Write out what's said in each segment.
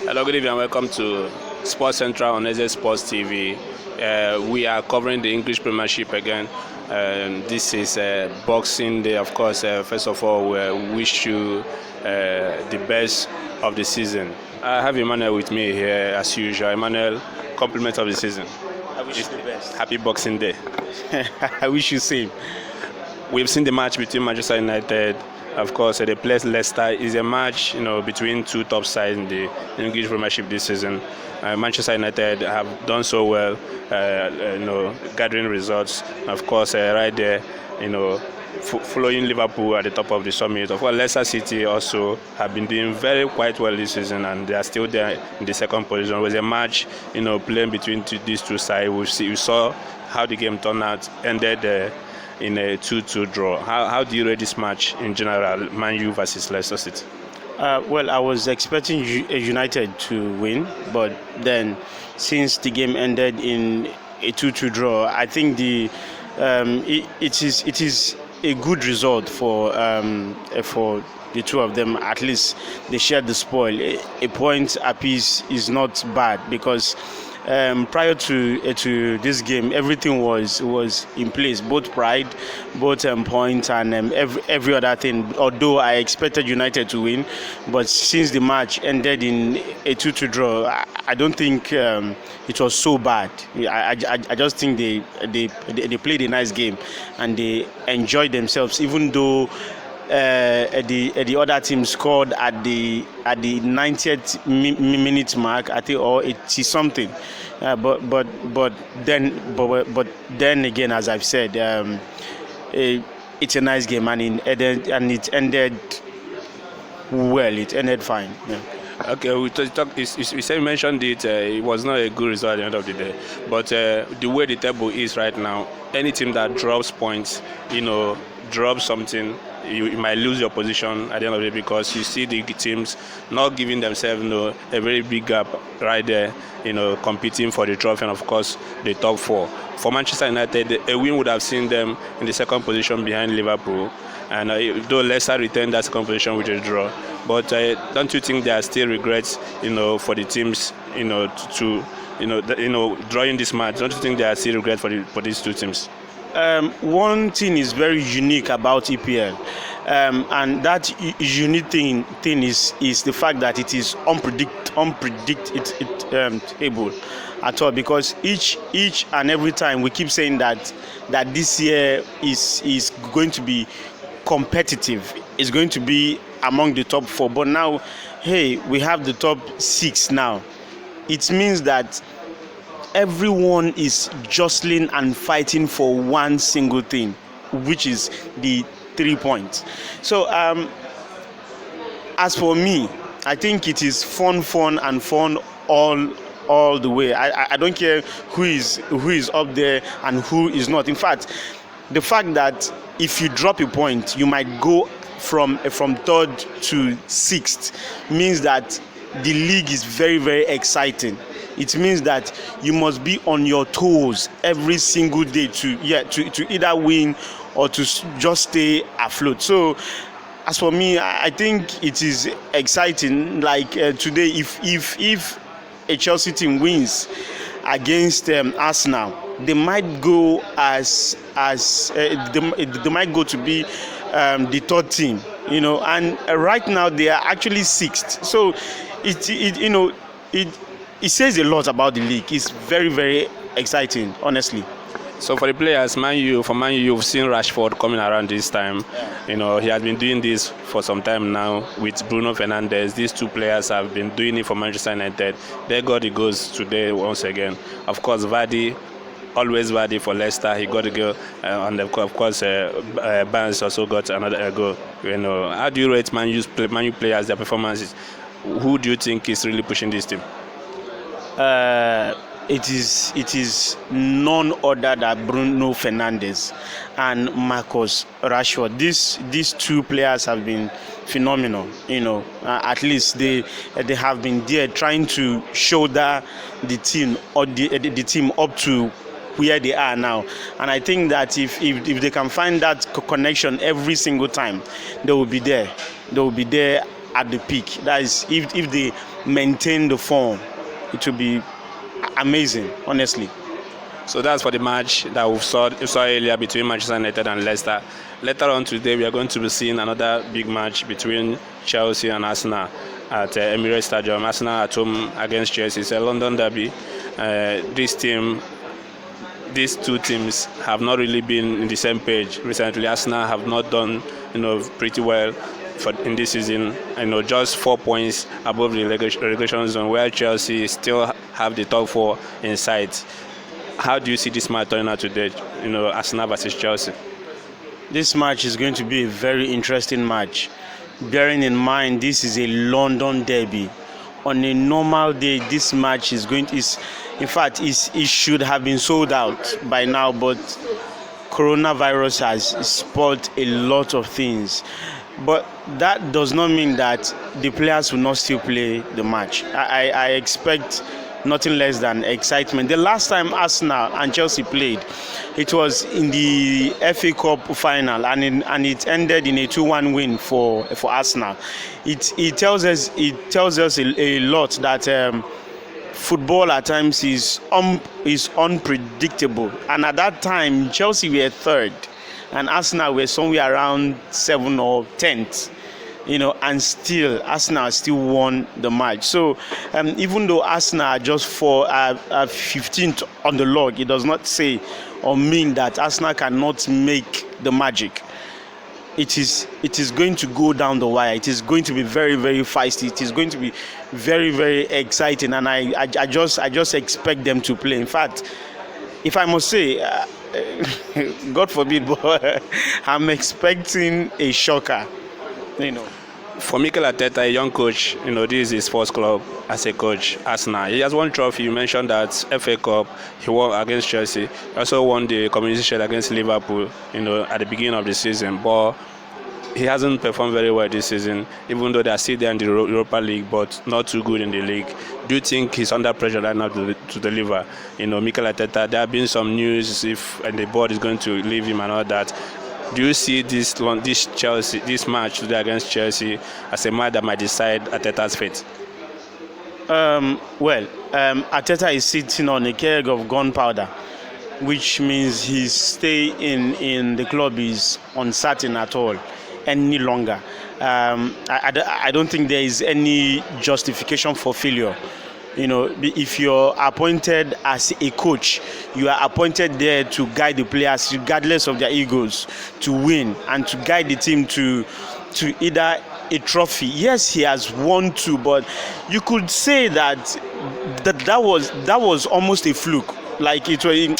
Hello, good evening and welcome to Sports Central on EzeSportsTV. We are covering the English Premiership again. This is Boxing Day, of course. First of all, we wish you the best of the season. I have Emmanuel with me here as usual. Emmanuel, compliment of the season. I wish you the best. Happy Boxing Day. I wish you same. We've seen the match between Manchester United. Of course, they play Leicester. Is a match, between two top sides in the English Premiership this season. Manchester United have done so well, gathering results. Of course, right there, following Liverpool at the top of the summit. Of course, Leicester City also have been doing quite well this season, and they are still there in the second position. It was a match, playing between these two sides. We saw how the game turned out, ended in a 2-2 draw. How do you rate this match in general, Man U versus Leicester City? Well, I was expecting United to win, but then since the game ended in a 2-2 draw, I think it is a good result for the two of them. At least they shared the spoil. A point apiece is not bad because prior to this game, everything was in place, both pride, both points, and every other thing. Although I expected United to win, but since the match ended in a 2-2 draw, I don't think it was so bad. I just think they played a nice game and they enjoyed themselves, even though the other team scored at the 90th minute mark, I think, or 80 something. But then again, as I've said, it's a nice game, and it ended well. It ended fine. Yeah. Okay, you mentioned it. It was not a good result at the end of the day, but the way the table is right now, any team that drops points, drops something, you might lose your position at the end of the day, because you see the teams not giving themselves a very big gap right there, competing for the trophy and of course the top four. For Manchester United, a win would have seen them in the second position behind Liverpool, and though Leicester retained that second position with a draw, but don't you think there are still regrets, for the teams, drawing this match? Don't you think there are still regrets for these two teams? One thing is very unique about EPL, and that unique thing is the fact that it is unpredictable at all, because each and every time we keep saying that this year is going to be competitive, is going to be among the top four, but now, hey, we have the top six now. It means that everyone is jostling and fighting for one single thing, which is the 3 points. So as for me, I think it is fun all the way. I don't care who is up there and who is not. In fact, the fact that if you drop a point, you might go from third to sixth means that the league is very, very exciting. It means that you must be on your toes every single day to either win or to just stay afloat. So, as for me, I think it is exciting. Like today, if a Chelsea team wins against Arsenal, they might go they might go to be the third team, and right now they are actually sixth. So it says a lot about the league. It's very, very exciting, honestly. So for the players, Man U, you've seen Rashford coming around this time. Yeah. He has been doing this for some time now with Bruno Fernandes. These two players have been doing it for Manchester United. They got the goals today once again. Of course, Vardy, always Vardy for Leicester. He got a goal, and of course, Barnes also got another goal. How do you rate Man U players, their performances? Who do you think is really pushing this team? It is none other than Bruno Fernandes and Marcus Rashford. These two players have been phenomenal. At least they have been there trying to shoulder the team or the team up to where they are now. And I think that if they can find that connection every single time, they will be there. They will be there at the peak. That is, if they maintain the form, it will be amazing, honestly. So that's for the match that we saw earlier between Manchester United and Leicester. Later on today, we are going to be seeing another big match between Chelsea and Arsenal at Emirates Stadium. Arsenal at home against Chelsea. It's a London derby. These two teams have not really been in the same page recently. Arsenal have not done, pretty well in this season. Just 4 points above the relegation zone, where Chelsea still have the top four in sight. How do you see this match turning out today? Arsenal versus Chelsea. This match is going to be a very interesting match. Bearing in mind this is a London derby. On a normal day, this match in fact, it should have been sold out by now, but coronavirus has spoiled a lot of things. But that does not mean that the players will not still play the match. I expect nothing less than excitement. The last time Arsenal and Chelsea played, it was in the FA Cup final, and it ended in a 2-1 win for Arsenal. It tells us a lot that football at times is unpredictable. And at that time, Chelsea were third, and Arsenal were somewhere around 7th or 10th. And still Arsenal still won the match. So even though Arsenal are just 15th on the log, it does not say or mean that Arsenal cannot make the magic. It is going to go down the wire. It is going to be very, very feisty. It is going to be very, very exciting, and I just expect them to play. In fact, if I must say, God forbid, but I'm expecting a shocker. For Mikel Arteta, a young coach, this is his first club as a coach, Arsenal. He has won trophy. You mentioned that FA Cup, he won against Chelsea. He also won the Community Shield against Liverpool, at the beginning of the season. But he hasn't performed very well this season, even though they are still there in the Europa League, but not too good in the league. Do you think he's under pressure right now to deliver? Mikel Arteta, there have been some news if the board is going to leave him and all that. Do you see this match today against Chelsea as a match that might decide Arteta's fate? Arteta is sitting on a keg of gunpowder, which means his stay in the club is uncertain at all any longer. I don't think there is any justification for failure. If you're appointed as a coach, you are appointed there to guide the players, regardless of their egos, to win and to guide the team to either a trophy. Yes, he has won two, but you could say that was almost a fluke. Like it was,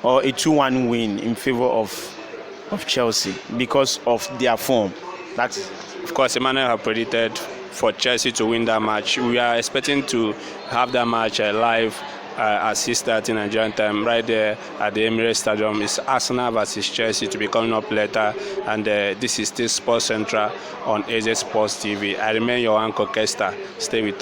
or a 2-1 win in favor of Chelsea because of their form. That's Of course, Emmanuel have predicted for Chelsea to win that match. We are expecting to have that match live at 6:30 Nigerian time, right there at the Emirates Stadium. It's Arsenal versus Chelsea to be coming up later, and this is still Sports Central on EzeSportsTV. I remain your anchor, Kester. Stay with us.